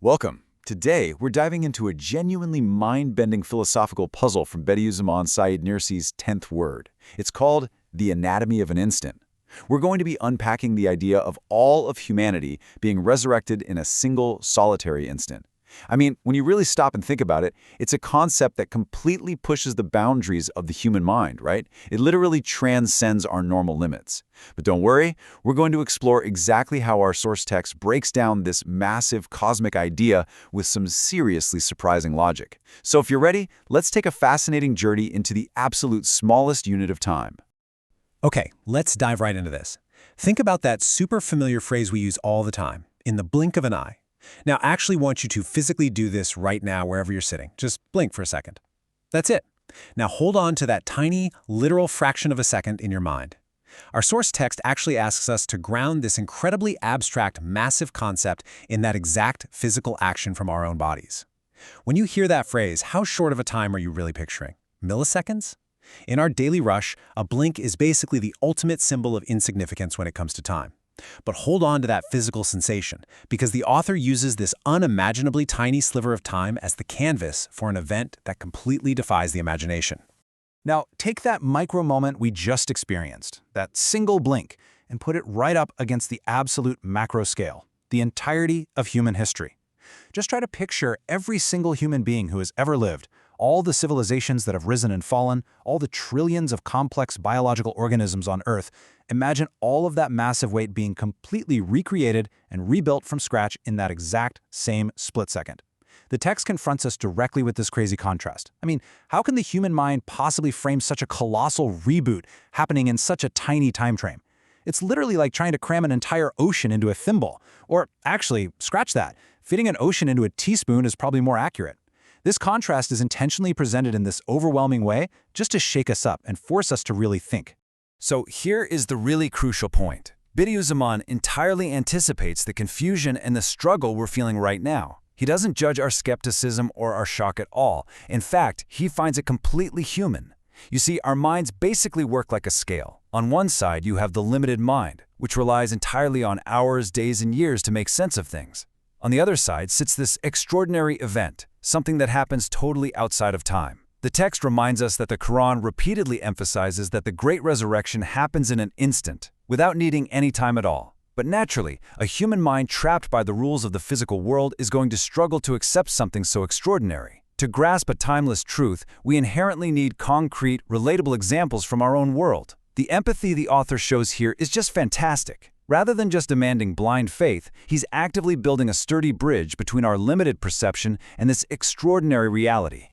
Welcome. Today, we're diving into a genuinely mind-bending philosophical puzzle from Bediuzzaman Said Nursi's 10th word. It's called The Anatomy of an Instant. We're going to be unpacking the idea of all of humanity being resurrected in a single, solitary instant. I mean, when you really stop and think about it, it's a concept that completely pushes the boundaries of the human mind, right? It literally transcends our normal limits. But don't worry, we're going to explore exactly how our source text breaks down this massive cosmic idea with some seriously surprising logic. So if you're ready, let's take a fascinating journey into the absolute smallest unit of time. Okay, let's dive right into this. Think about that super familiar phrase we use all the time, in the blink of an eye. Now, I actually want you to physically do this right now wherever you're sitting. Just blink for a second. That's it. Now hold on to that tiny, literal fraction of a second in your mind. Our source text actually asks us to ground this incredibly abstract, massive concept in that exact physical action from our own bodies. When you hear that phrase, how short of a time are you really picturing? Milliseconds? In our daily rush, a blink is basically the ultimate symbol of insignificance when it comes to time. But hold on to that physical sensation, because the author uses this unimaginably tiny sliver of time as the canvas for an event that completely defies the imagination. Now, take that micro moment we just experienced, that single blink, and put it right up against the absolute macro scale, the entirety of human history. Just try to picture every single human being who has ever lived, all the civilizations that have risen and fallen, all the trillions of complex biological organisms on Earth. Imagine all of that massive weight being completely recreated and rebuilt from scratch in that exact same split second. The text confronts us directly with this crazy contrast. I mean, how can the human mind possibly frame such a colossal reboot happening in such a tiny time frame? It's literally like trying to cram an entire ocean into a thimble. Or actually, scratch that. Fitting an ocean into a teaspoon is probably more accurate. This contrast is intentionally presented in this overwhelming way just to shake us up and force us to really think. So here is the really crucial point. Bediuzzaman entirely anticipates the confusion and the struggle we're feeling right now. He doesn't judge our skepticism or our shock at all. In fact, he finds it completely human. You see, our minds basically work like a scale. On one side, you have the limited mind, which relies entirely on hours, days, and years to make sense of things. On the other side sits this extraordinary event, something that happens totally outside of time. The text reminds us that the Quran repeatedly emphasizes that the Great Resurrection happens in an instant, without needing any time at all. But naturally, a human mind trapped by the rules of the physical world is going to struggle to accept something so extraordinary. To grasp a timeless truth, we inherently need concrete, relatable examples from our own world. The empathy the author shows here is just fantastic. Rather than just demanding blind faith, he's actively building a sturdy bridge between our limited perception and this extraordinary reality.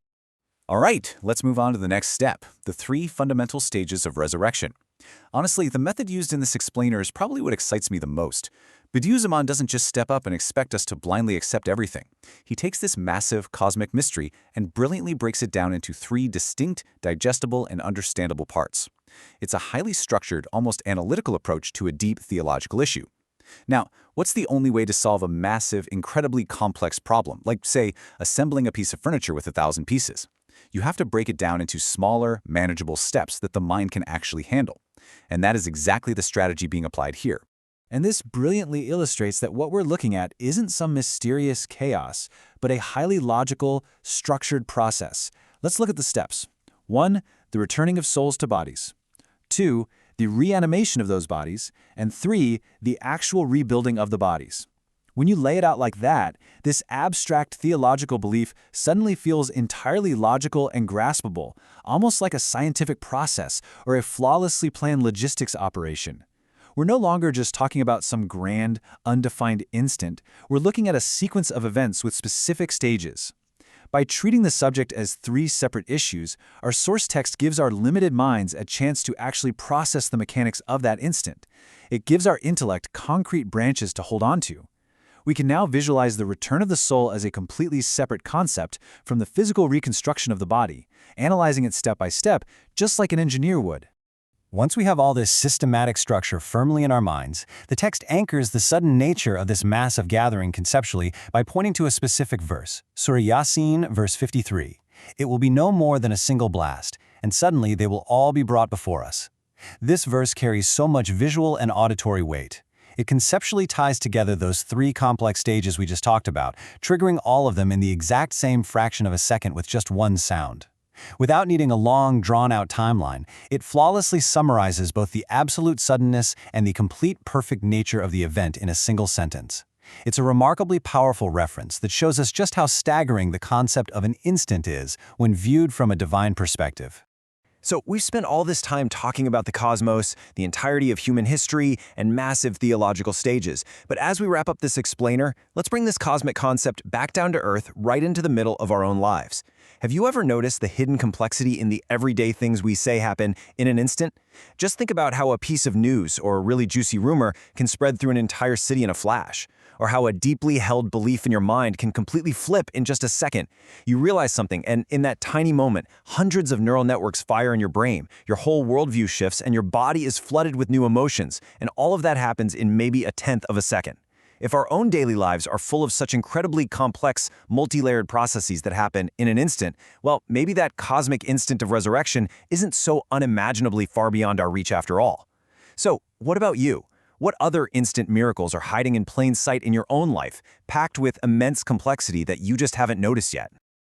All right, let's move on to the next step, the 3 fundamental stages of resurrection. Honestly, the method used in this explainer is probably what excites me the most. Bediuzzaman doesn't just step up and expect us to blindly accept everything. He takes this massive cosmic mystery and brilliantly breaks it down into 3 distinct, digestible, and understandable parts. It's a highly structured, almost analytical approach to a deep theological issue. Now, what's the only way to solve a massive, incredibly complex problem, like, say, assembling a piece of furniture with 1,000 pieces? You have to break it down into smaller, manageable steps that the mind can actually handle. And that is exactly the strategy being applied here. And this brilliantly illustrates that what we're looking at isn't some mysterious chaos, but a highly logical, structured process. Let's look at the steps. 1. The returning of souls to bodies. 2. The reanimation of those bodies. And 3. The actual rebuilding of the bodies. When you lay it out like that, this abstract theological belief suddenly feels entirely logical and graspable, almost like a scientific process or a flawlessly planned logistics operation. We're no longer just talking about some grand, undefined instant. We're looking at a sequence of events with specific stages. By treating the subject as 3 separate issues, our source text gives our limited minds a chance to actually process the mechanics of that instant. It gives our intellect concrete branches to hold on to. We can now visualize the return of the soul as a completely separate concept from the physical reconstruction of the body, analyzing it step by step, just like an engineer would. Once we have all this systematic structure firmly in our minds, the text anchors the sudden nature of this massive gathering conceptually by pointing to a specific verse, Surah Yasin, verse 53. It will be no more than a single blast, and suddenly they will all be brought before us. This verse carries so much visual and auditory weight. It conceptually ties together those three complex stages we just talked about, triggering all of them in the exact same fraction of a second with just one sound. Without needing a long, drawn-out timeline, it flawlessly summarizes both the absolute suddenness and the complete perfect nature of the event in a single sentence. It's a remarkably powerful reference that shows us just how staggering the concept of an instant is when viewed from a divine perspective. So we've spent all this time talking about the cosmos, the entirety of human history, and massive theological stages. But as we wrap up this explainer, let's bring this cosmic concept back down to Earth, right into the middle of our own lives. Have you ever noticed the hidden complexity in the everyday things we say happen in an instant? Just think about how a piece of news or a really juicy rumor can spread through an entire city in a flash, or how a deeply held belief in your mind can completely flip in just a second. You realize something, and in that tiny moment, hundreds of neural networks fire in your brain, your whole worldview shifts, and your body is flooded with new emotions, and all of that happens in maybe a tenth of a second. If our own daily lives are full of such incredibly complex, multi-layered processes that happen in an instant, well, maybe that cosmic instant of resurrection isn't so unimaginably far beyond our reach after all. So, what about you? What other instant miracles are hiding in plain sight in your own life, packed with immense complexity that you just haven't noticed yet?